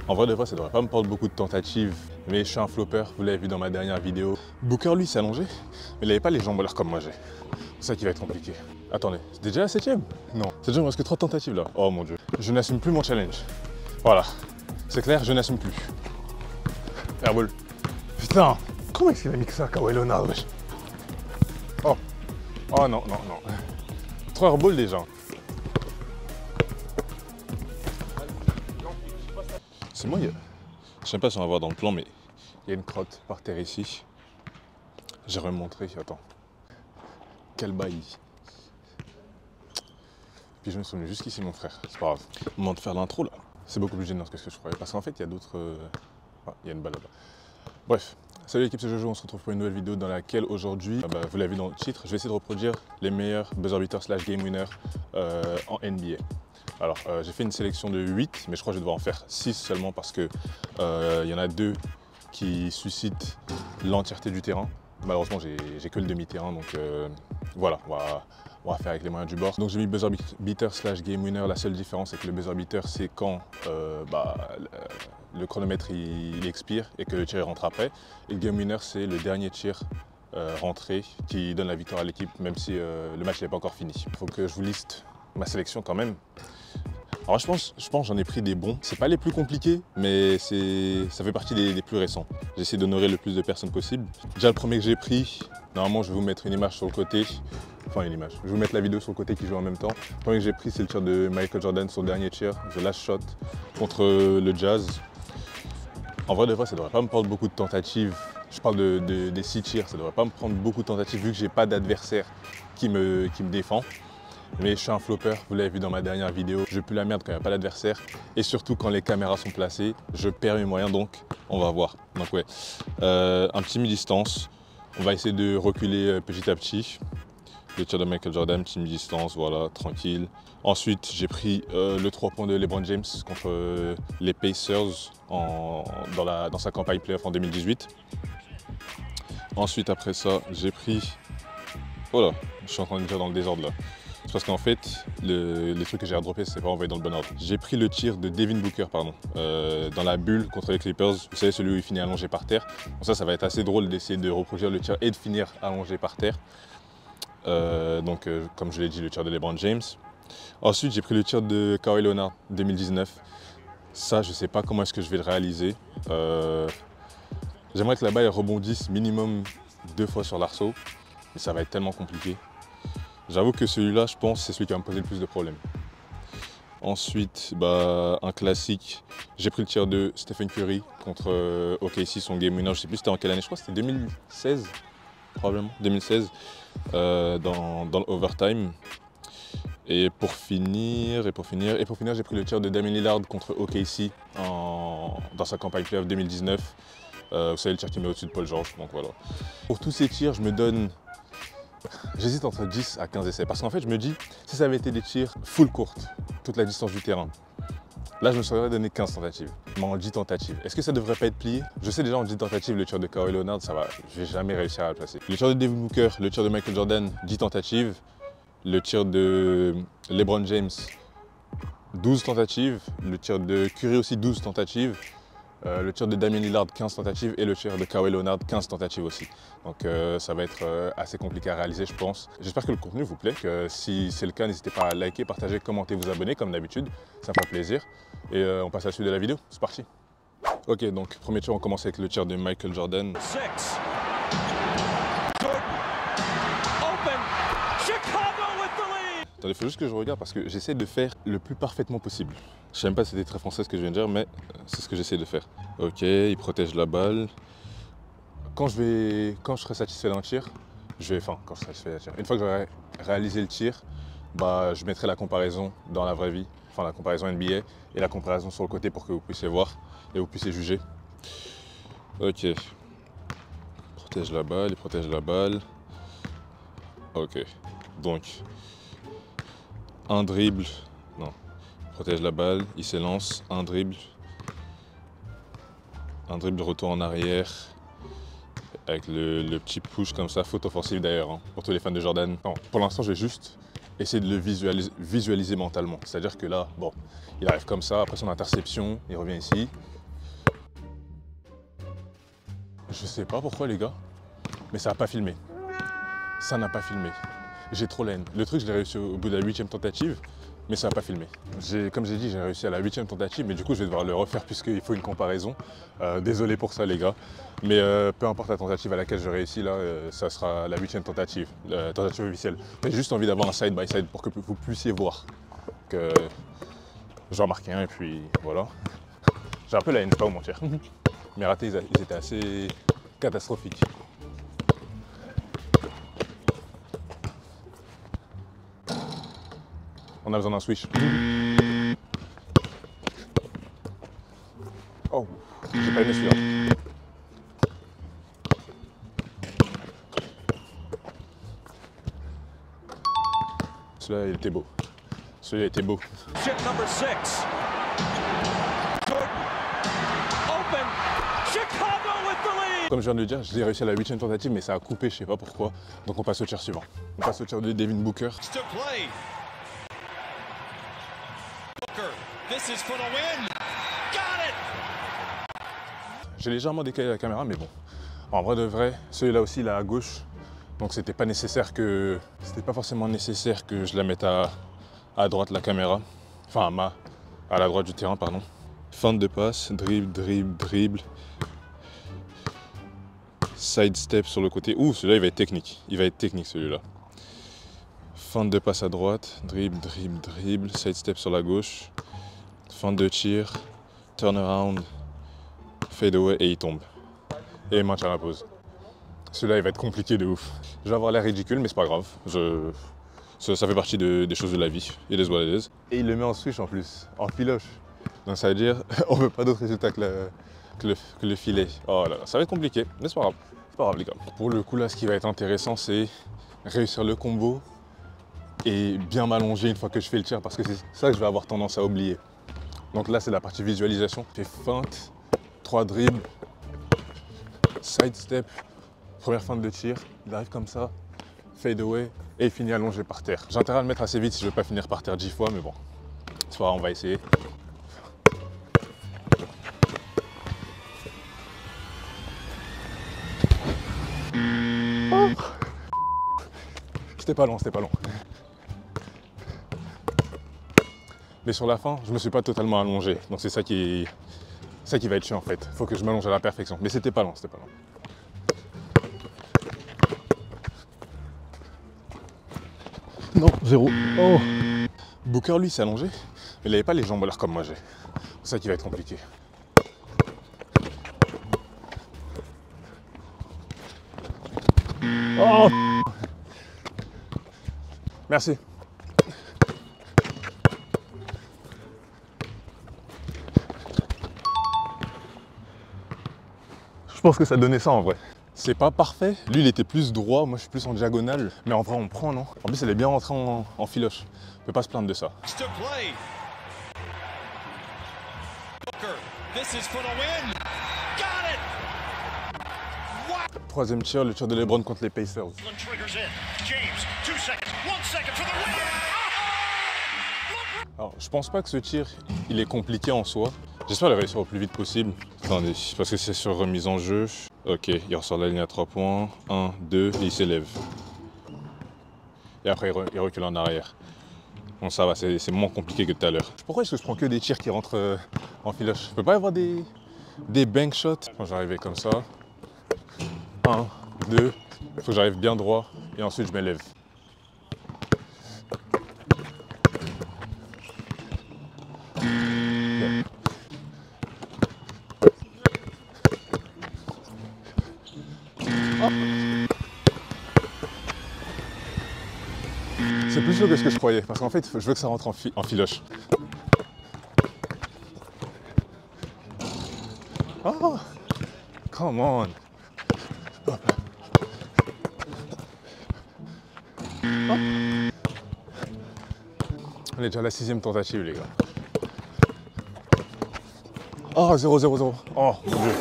En vrai de vrai, ça devrait pas me prendre beaucoup de tentatives, mais je suis un flopper, vous l'avez vu dans ma dernière vidéo. Booker, lui, s'est allongé, mais il n'avait pas les jambes comme moi j'ai. C'est ça qui va être compliqué. Attendez, c'est déjà la 7ème? Non, c'est déjà presque 3 tentatives là. Oh mon dieu. Je n'assume plus mon challenge. Voilà, c'est clair, je n'assume plus. Airball. Putain, comment est-ce qu'il a mis que ça, Kawhi Leonard, wesh? Oh, oh non, non, non. 3 airballs déjà. C'est moi, je sais pas si on va voir dans le plan, mais il y a une crotte par terre ici. J'ai remontré, attends. Quel bail. Puis je me suis venu jusqu'ici, mon frère. C'est pas grave. Moment de faire l'intro là. C'est beaucoup plus gênant que ce que je croyais. Parce qu'en fait, il y a d'autres. Ah, il y a une balle là-bas. Bref. Salut l'équipe, c'est Jojo. On se retrouve pour une nouvelle vidéo dans laquelle aujourd'hui, vous l'avez vu dans le titre, je vais essayer de reproduire les meilleurs buzzer beaters / game winners en NBA. Alors, j'ai fait une sélection de 8, mais je crois que je vais devoir en faire 6 seulement parce que y en a 2 qui suscitent l'entièreté du terrain. Malheureusement, j'ai que le demi-terrain, donc voilà, on va faire avec les moyens du bord. Donc j'ai mis buzzer beater / game winner. La seule différence, c'est que le buzzer beater, c'est quand le chronomètre il expire et que le tir rentre après. Et le game winner, c'est le dernier tir rentré qui donne la victoire à l'équipe, même si le match n'est pas encore fini. Il faut que je vous liste ma sélection quand même. Alors je pense que j'en ai pris des bons. C'est pas les plus compliqués, mais ça fait partie des plus récents. J'essaie d'honorer le plus de personnes possible. Déjà le premier que j'ai pris, normalement je vais vous mettre une image sur le côté. Enfin une image. Je vais vous mettre la vidéo sur le côté qui joue en même temps. Le premier que j'ai pris, c'est le tir de Michael Jordan, son dernier tir, The Last Shot, contre le Jazz. En vrai de vrai, ça devrait pas me prendre beaucoup de tentatives. Je parle des 6 tirs, ça devrait pas me prendre beaucoup de tentatives vu que j'ai pas d'adversaire qui me défend. Mais je suis un flopper, vous l'avez vu dans ma dernière vidéo, je pue la merde quand il n'y a pas d'adversaire. Et surtout quand les caméras sont placées, je perds mes moyens, donc on va voir. Donc ouais, un petit mi-distance, on va essayer de reculer petit à petit. Le tir de Michael Jordan, petit mi-distance, voilà, tranquille. Ensuite, j'ai pris le 3 points de LeBron James contre les Pacers dans sa campagne playoff en 2018. Ensuite, après ça, j'ai pris... Voilà, je suis en train de dire dans le désordre là. C'est parce qu'en fait, les trucs que j'ai redroppés, c'est pas envoyé dans le bon ordre. J'ai pris le tir de Devin Booker, dans la bulle contre les Clippers. Vous savez, celui où il finit allongé par terre. Bon, ça va être assez drôle d'essayer de reproduire le tir et de finir allongé par terre. Comme je l'ai dit, le tir de LeBron James. Ensuite, j'ai pris le tir de Kawhi Leonard 2019. Ça, je sais pas comment est-ce que je vais le réaliser. J'aimerais que la balle rebondisse minimum 2 fois sur l'arceau, mais ça va être tellement compliqué. J'avoue que celui-là, je pense, c'est celui qui va me poser le plus de problèmes. Ensuite, un classique, j'ai pris le tir de Stephen Curry contre OKC, son game winner. Je sais plus c'était en quelle année, je crois que c'était 2016, probablement, 2016, dans le overtime. Et pour finir, j'ai pris le tir de Damian Lillard contre OKC dans sa campagne playoff 2019. Vous savez, le tir qui met au-dessus de Paul George, donc voilà. Pour tous ces tirs, j'hésite entre 10 à 15 essais. Parce qu'en fait, je me dis, si ça avait été des tirs full courte, toute la distance du terrain, là, je me serais donné 15 tentatives. Mais en 10 tentatives, est-ce que ça devrait pas être plié? Je sais déjà en 10 tentatives, le tir de Kawhi Leonard, ça va, je vais jamais réussir à le placer. Le tir de Devin Booker, le tir de Michael Jordan, 10 tentatives. Le tir de LeBron James, 12 tentatives. Le tir de Curry aussi, 12 tentatives. Le tir de Damian Lillard, 15 tentatives. Et le tir de Kawhi Leonard, 15 tentatives aussi. Donc ça va être assez compliqué à réaliser, je pense. J'espère que le contenu vous plaît. Que si c'est le cas, n'hésitez pas à liker, partager, commenter, vous abonner comme d'habitude. Ça me fera plaisir. Et on passe à la suite de la vidéo. C'est parti. Ok, donc premier tir, on commence avec le tir de Michael Jordan. Il faut juste que je regarde parce que j'essaie de faire le plus parfaitement possible. Je sais même pas si c'était très français ce que je viens de dire, mais c'est ce que j'essaie de faire. Ok, il protège la balle. Quand je serai satisfait d'un tir, une fois que j'aurai réalisé le tir, je mettrai la comparaison dans la vraie vie, enfin la comparaison NBA et la comparaison sur le côté pour que vous puissiez voir et vous puissiez juger. Ok, il protège la balle. Ok, donc un dribble, non, il protège la balle, il s'élance, un dribble, retour en arrière, avec le petit push comme ça, faute offensive d'ailleurs, hein, pour tous les fans de Jordan. Non, pour l'instant, je vais juste essayer de le visualiser mentalement. C'est-à-dire que là, bon, il arrive comme ça, après son interception, il revient ici. Je sais pas pourquoi les gars, mais ça n'a pas filmé. Ça n'a pas filmé. J'ai trop la haine. Le truc, je l'ai réussi au bout de la 8e tentative, mais ça n'a pas filmé. Comme j'ai dit, j'ai réussi à la 8e tentative, mais du coup, je vais devoir le refaire puisqu'il faut une comparaison. Désolé pour ça, les gars. Mais peu importe la tentative à laquelle je réussis, là, ça sera la 8e tentative, la tentative officielle. J'ai juste envie d'avoir un side-by-side pour que vous puissiez voir que j'en marque un, et puis voilà. J'ai un peu la haine, je vais pas vous mentir. Mes ratés, ils étaient assez catastrophiques. On a besoin d'un switch. Oh, j'ai pas aimé celui-là. Celui-là, il était beau. Celui-là était beau. Chip number 6. Jordan. Open. Chicago with the lead. Comme je viens de le dire, je l'ai réussi à la 8e tentative, mais ça a coupé, je sais pas pourquoi. Donc on passe au tir suivant. On passe au tir de Devin Booker. To play. Booker. This is for the win. Got it. J'ai légèrement décalé la caméra, mais bon. En vrai de vrai, celui-là aussi, il est à gauche. Donc c'était pas forcément nécessaire que je la mette à droite la caméra. Enfin à la droite du terrain, pardon. Feinte de passe, dribble. Side step sur le côté. Ouh, celui-là il va être technique. Il va être technique celui-là. Feinte de passe à droite, dribble, side step sur la gauche. Feinte de tir, turnaround, fade away et il tombe. Et match à la pause. Celui-là, il va être compliqué de ouf. Je vais avoir l'air ridicule, mais c'est pas grave. Ça fait partie des choses de la vie. It is what it is. Et il le met en switch en plus, en filoche. Donc ça veut dire, on veut pas d'autre résultat que le filet. Oh là là, ça va être compliqué, mais c'est pas grave. C'est pas grave les gars. Pour le coup là, ce qui va être intéressant, c'est réussir le combo et bien m'allonger une fois que je fais le tir, parce que c'est ça que je vais avoir tendance à oublier. Donc là, c'est la partie visualisation. Je fais feinte, 3 dribbles, side step, première feinte de tir, il arrive comme ça, fade away et il finit allongé par terre. J'ai intérêt à le mettre assez vite si je ne veux pas finir par terre 10 fois, mais bon, c'est pas grave, on va essayer. Oh. C'était pas long. Mais sur la fin, je me suis pas totalement allongé, donc c'est ça qui va être chiant en fait. Faut que je m'allonge à la perfection, mais c'était pas long. Non, 0. Oh. Booker, lui, s'est allongé. Il n'avait pas les jambes à l'air comme moi j'ai. C'est ça qui va être compliqué. Oh. Merci. Je pense que ça donnait ça en vrai. C'est pas parfait. Lui, il était plus droit, moi je suis plus en diagonale. Mais en vrai, on prend, non? En plus, elle est bien rentrée en filoche. On peut pas se plaindre de ça. Troisième tir, le tir de LeBron contre les Pacers. Alors, je pense pas que ce tir, il est compliqué en soi. J'espère le réussir au plus vite possible. Attendez, parce que c'est sur remise en jeu. Ok, il ressort la ligne à 3 points. 1, 2, et il s'élève. Et après, il recule en arrière. Bon, ça va, c'est moins compliqué que tout à l'heure. Pourquoi est-ce que je prends que des tirs qui rentrent en filoche? Je peux pas y avoir des bank shots? Quand j'arrivais comme ça. 1, 2, il faut que j'arrive bien droit. Et ensuite, je m'élève. C'est plus chaud que ce que je croyais, parce qu'en fait, je veux que ça rentre en filoche. Oh, come on. Hop. Hop. On est déjà à la 6e tentative, les gars. Oh, 0, 0, 0. Oh, mon Dieu.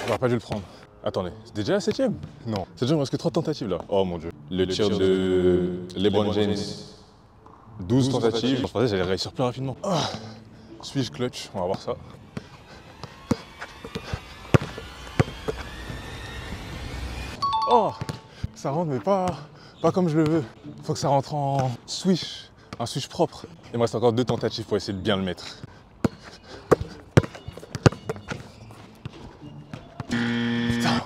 J'aurais pas dû le prendre. Attendez, c'est déjà la 7e? Non. C'est déjà, il me reste que 3 tentatives là. Oh mon Dieu. Le tir de LeBron James 12 tentatives. Je pensais que j'allais réussir plus rapidement. Suis-je clutch? On va voir ça. Oh, ça rentre mais pas comme je le veux. Faut que ça rentre en swish, un swish propre. Il me reste encore 2 tentatives pour essayer de bien le mettre. Putain.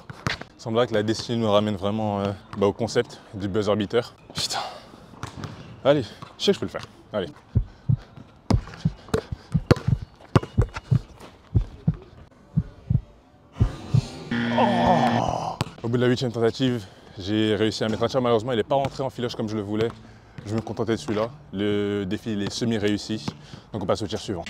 Il semblerait que la destinée nous ramène vraiment au concept du buzzer beater. Putain. Allez, je sais que je peux le faire. Allez. Au bout de la 8e tentative, j'ai réussi à mettre un tir. Malheureusement, il n'est pas rentré en filoche comme je le voulais. Je me contentais de celui-là. Le défi, il est semi-réussi. Donc on passe au tir suivant.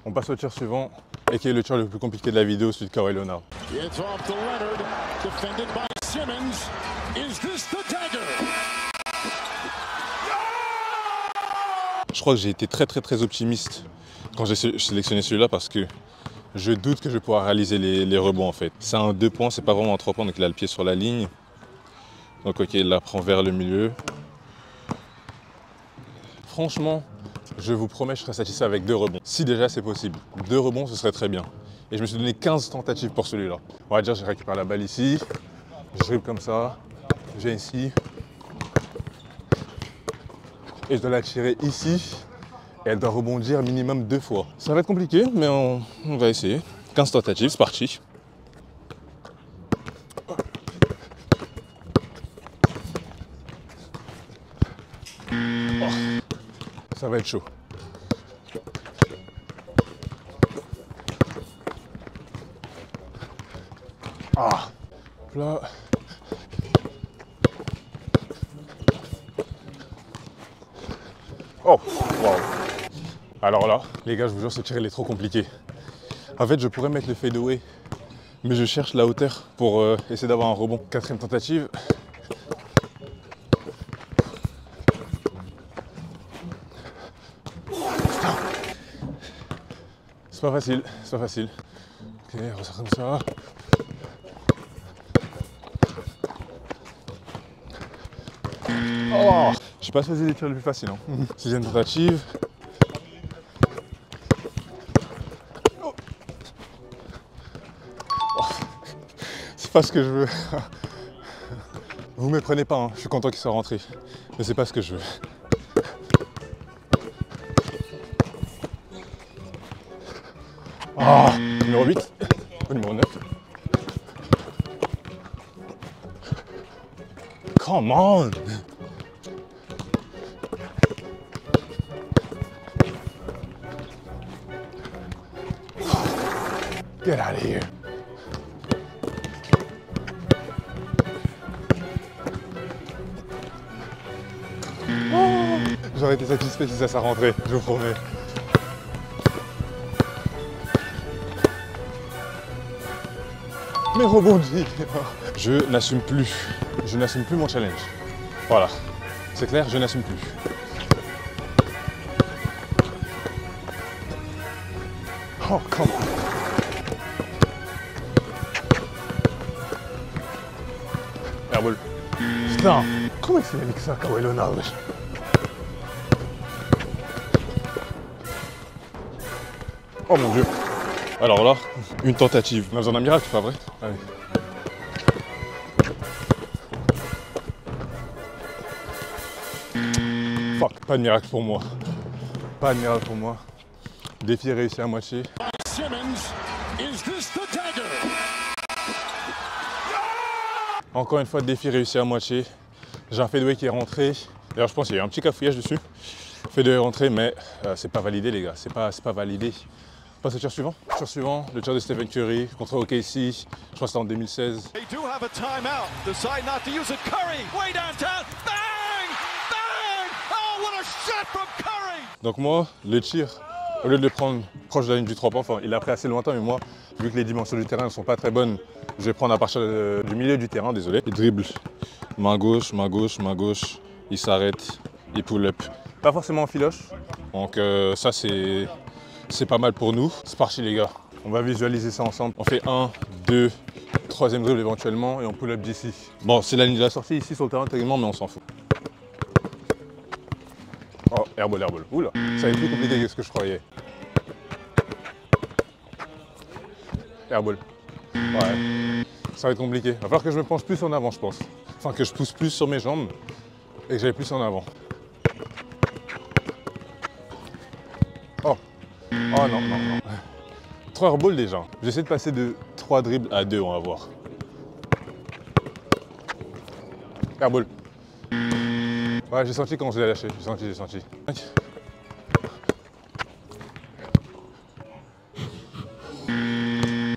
On passe au tir suivant, et qui est le tir le plus compliqué de la vidéo, celui de Kawhi Leonard. Je crois que j'ai été très optimiste quand j'ai sélectionné celui-là parce que je doute que je vais pouvoir réaliser les rebonds en fait. C'est un 2 points, c'est pas vraiment un 3 points, donc il a le pied sur la ligne. Donc ok, il la prend vers le milieu. Franchement, je vous promets, je serai satisfait avec 2 rebonds. Si déjà c'est possible, 2 rebonds, ce serait très bien. Et je me suis donné 15 tentatives pour celui-là. On va dire, je récupère la balle ici, je dribble comme ça, je viens ici. Et je dois la tirer ici. Et elle doit rebondir minimum 2 fois. Ça va être compliqué, mais on va essayer. 15 tentatives, c'est parti. Oh, ça va être chaud. Ah, là. Oh, wow. Alors là, les gars, je vous jure, ce tir, il est trop compliqué. En fait, je pourrais mettre le fadeaway, mais je cherche la hauteur pour essayer d'avoir un rebond. 4e tentative. Putain. C'est pas facile, c'est pas facile. Ok, on ressort comme ça. Oh, j'ai pas choisi les tirs les plus faciles. 6e tentative. Oh. Oh. C'est pas ce que je veux. Vous méprenez pas, hein. Je suis content qu'il soit rentré. Mais c'est pas ce que je veux. Oh, numéro 8. Ou numéro 9. Come on! Get out of here. Oh, j'aurais été satisfait si ça rentrait, je vous promets. Mais rebondis. Je n'assume plus. Je n'assume plus mon challenge. Voilà. C'est clair, je n'assume plus. Oh, come on. Airball. Putain, comment il a mis que ça, Kawhi Leonard? Oh mon dieu. Alors là, une tentative. On a besoin d'un miracle, pas vrai? Allez. Fuck, pas de miracle pour moi. Pas de miracle pour moi. Défi réussi à moitié. Encore une fois, défi réussi à moitié. J'ai un fadeaway qui est rentré. D'ailleurs, je pense qu'il y a eu un petit cafouillage dessus. Fadeaway est rentré, mais c'est pas validé, les gars. C'est pas validé. On passe au tir suivant. Tir suivant, le tir de Stephen Curry contre OKC. Je crois que c'était en 2016. Donc moi, le tir, au lieu de le prendre proche de la ligne du 3 points, enfin, il a pris assez lointain, mais moi, vu que les dimensions du terrain ne sont pas très bonnes, je vais prendre à partir du milieu du terrain, désolé. Il dribble, main gauche, main gauche, main gauche, il s'arrête, il pull up. Pas forcément en filoche, donc ça c'est pas mal pour nous. C'est parti les gars, on va visualiser ça ensemble. On fait 1, 2, troisième dribble éventuellement et on pull up d'ici. Bon, c'est la ligne de la sortie ici sur le terrain techniquement, mais on s'en fout. Oh, airball, airball. Oula, ça va être plus compliqué que ce que je croyais. Airball. Ouais, ça va être compliqué. Va falloir que je me penche plus en avant, je pense. Enfin, que je pousse plus sur mes jambes et que j'aille plus en avant. Oh, oh non, non, non. 3 airballs déjà. J'essaie de passer de 3 dribbles à 2, on va voir. Airball. Ouais, j'ai senti quand je l'ai lâché. J'ai senti.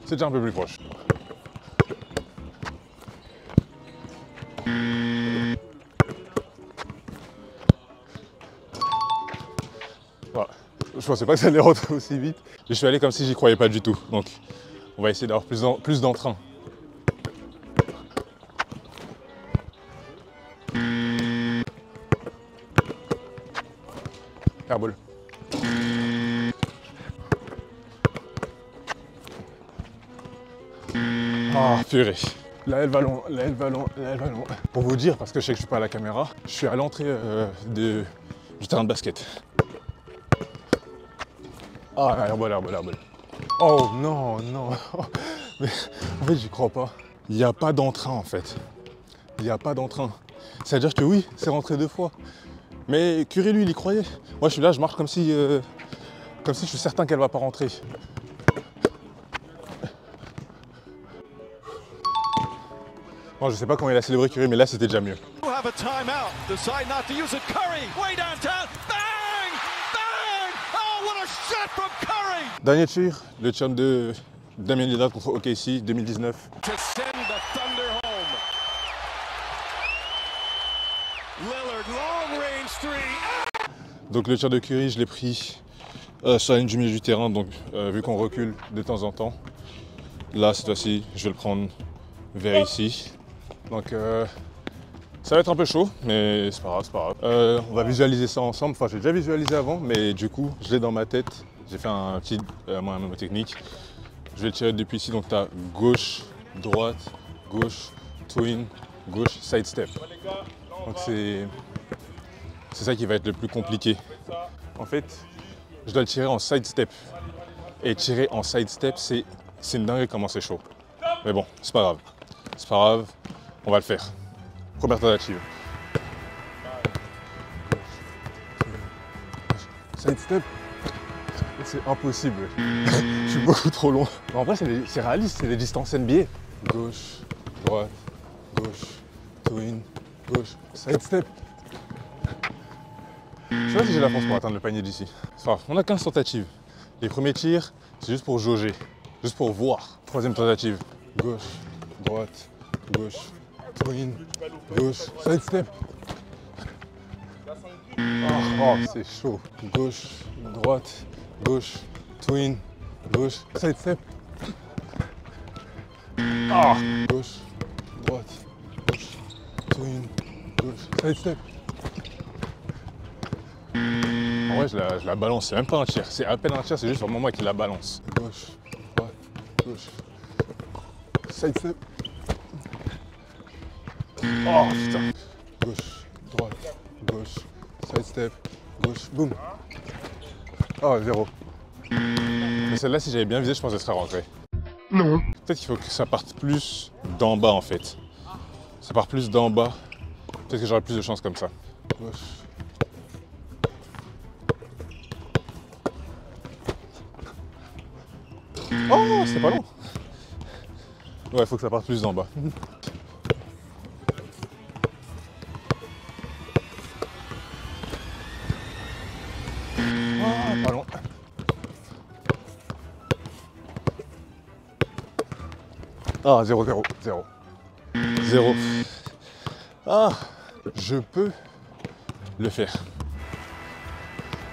C'est déjà un peu plus proche. Voilà. Je pensais pas que ça allait rentrer aussi vite. Je suis allé comme si j'y croyais pas du tout. Donc, on va essayer d'avoir plus d'entrain. Airball. Ah, purée. Là, elle va long. Pour vous dire, parce que je sais que je suis pas à la caméra, je suis à l'entrée du terrain de basket. Ah, airball. Oh non. Mais en fait, j'y crois pas. Il n'y a pas d'entrain en fait. Il n'y a pas d'entrain. C'est-à-dire que oui, c'est rentré 2 fois. Mais Curry, lui, il y croyait. Moi, je suis là, je marche comme si je suis certain qu'elle va pas rentrer. Bon, je sais pas comment il a célébré Curry, mais là, c'était déjà mieux. Dernier tir, le tir de Damian Lillard contre OKC 2019. Donc le tir de Curry, je l'ai pris sur la ligne du milieu du terrain, donc vu qu'on recule de temps en temps. Là, cette fois-ci, je vais le prendre vers ici. Donc ça va être un peu chaud, mais c'est pas grave. On va visualiser ça ensemble. Enfin, j'ai déjà visualisé avant, mais du coup, je l'ai dans ma tête. J'ai fait un petit moyen technique. Je vais le tirer depuis ici, donc tu as gauche, droite, gauche, twin, gauche, side step. Donc c'est ça qui va être le plus compliqué. En fait, je dois le tirer en side step. Et tirer en side step, c'est une dinguerie comment c'est chaud. Mais bon, c'est pas grave. C'est pas grave, on va le faire. Première tentative. Side step, c'est impossible. Je suis beaucoup trop long. Mais en vrai, c'est réaliste, c'est des distances NBA. Gauche, droite, gauche, twin, gauche, side step. Je sais pas si j'ai la force pour atteindre le panier d'ici. Enfin, on a 15 tentatives. Les premiers tirs, c'est juste pour jauger, juste pour voir. Troisième tentative. Gauche, droite, gauche, twin, gauche, side step. Oh, c'est chaud. Gauche, droite, gauche, twin, gauche, side step. Oh, gauche, droite, gauche, twin, gauche, side step. En vrai, je la balance, c'est même pas un tir, c'est à peine un tir, c'est juste vraiment moi qui la balance. Gauche, droite, gauche, side step. Oh putain. Gauche, droite, gauche, side step, gauche, boum. Oh, 0. Mais celle-là, si j'avais bien visé, je pense qu'elle serait rentrée. Non. Peut-être qu'il faut que ça parte plus d'en bas en fait. Ça part plus d'en bas. Peut-être que j'aurais plus de chance comme ça. Gauche. Oh, c'est pas long. Ouais, il faut que ça parte plus d'en bas. Oh, pas long. Ah, 0, 0, 0. 0. Ah, je peux le faire.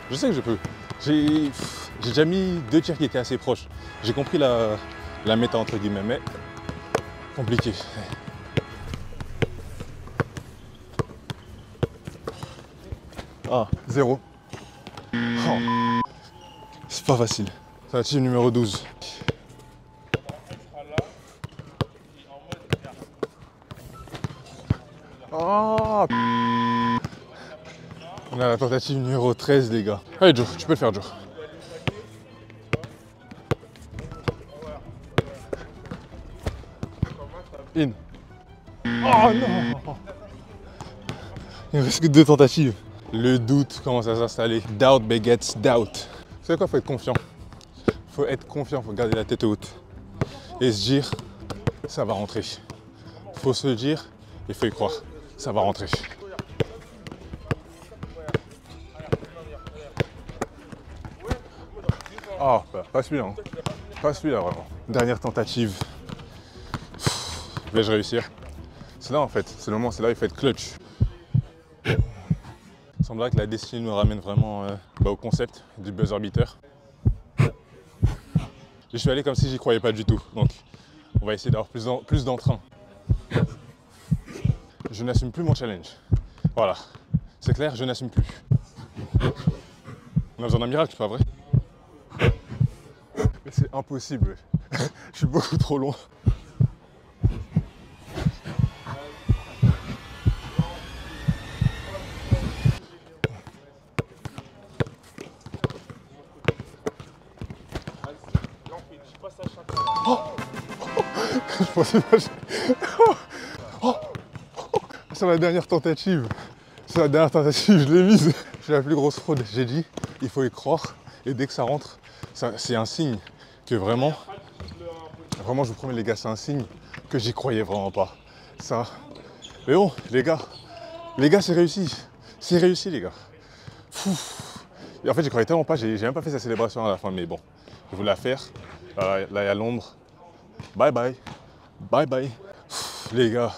Je sais que je peux. J'ai déjà mis 2 tirs qui étaient assez proches. J'ai compris la méta entre guillemets, mais compliqué. Ah, 0. Oh. C'est pas facile. Tentative numéro 12. Oh, on a la tentative numéro 13, les gars. Allez, Joe, tu peux le faire, Joe. In. Oh non! Il ne reste que 2 tentatives. Le doute commence à s'installer. Doubt begets doubt. Vous savez quoi, faut être confiant. Faut être confiant, faut garder la tête haute. Et se dire, ça va rentrer. Faut se le dire et faut y croire. Ça va rentrer. Ah, oh, pas celui-là. Hein. Pas celui-là, vraiment. Dernière tentative. Vais-je réussir? C'est là en fait, c'est le moment, c'est là où il faut être clutch. Il semblerait que la destinée nous ramène vraiment au concept du buzzer beater. Je suis allé comme si j'y croyais pas du tout, donc on va essayer d'avoir plus d'entrain. Je n'assume plus mon challenge. Voilà, c'est clair, je n'assume plus. On a besoin d'un miracle, pas vrai? Mais c'est impossible, je suis beaucoup trop loin. Je pensais pas. C'est la dernière tentative. C'est la dernière tentative, je l'ai mise. C'est la plus grosse fraude. J'ai dit, il faut y croire. Et dès que ça rentre, c'est un signe que vraiment, je vous promets les gars, c'est un signe que j'y croyais vraiment pas. Ça. Mais bon, les gars, c'est réussi. C'est réussi, les gars. Et en fait, j'y croyais tellement pas. J'ai même pas fait sa célébration à la fin, mais bon, je voulais la faire. Là, il y a l'ombre. Bye bye. Bye bye. Les gars,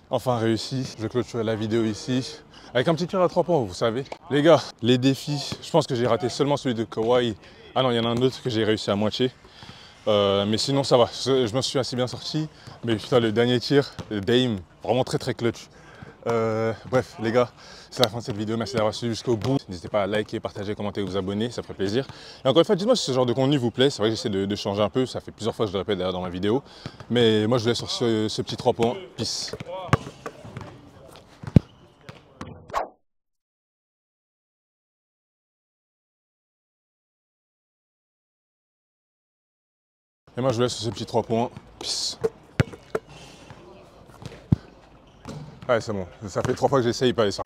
enfin réussi. Je clôture la vidéo ici. Avec un petit tir à 3 points, vous savez. Les gars, les défis, je pense que j'ai raté seulement celui de Kawhi. Ah non, il y en a un autre que j'ai réussi à moitié. Mais sinon, ça va. Je me suis assez bien sorti. Mais putain, le dernier tir, le Dame, vraiment très très clutch. Bref, les gars, c'est la fin de cette vidéo. Merci d'avoir suivi jusqu'au bout. N'hésitez pas à liker, partager, commenter, vous abonner, ça ferait plaisir. Et encore une fois, dites-moi si ce genre de contenu vous plaît. C'est vrai que j'essaie de changer un peu. Ça fait plusieurs fois que je le répète d'ailleurs dans ma vidéo. Mais moi, je vous laisse sur ce petit 3 points. Peace. Et moi, je vous laisse sur ce petit 3 points. Peace. Ouais, c'est bon. Ça fait 3 fois que j'essaye, pas les ça.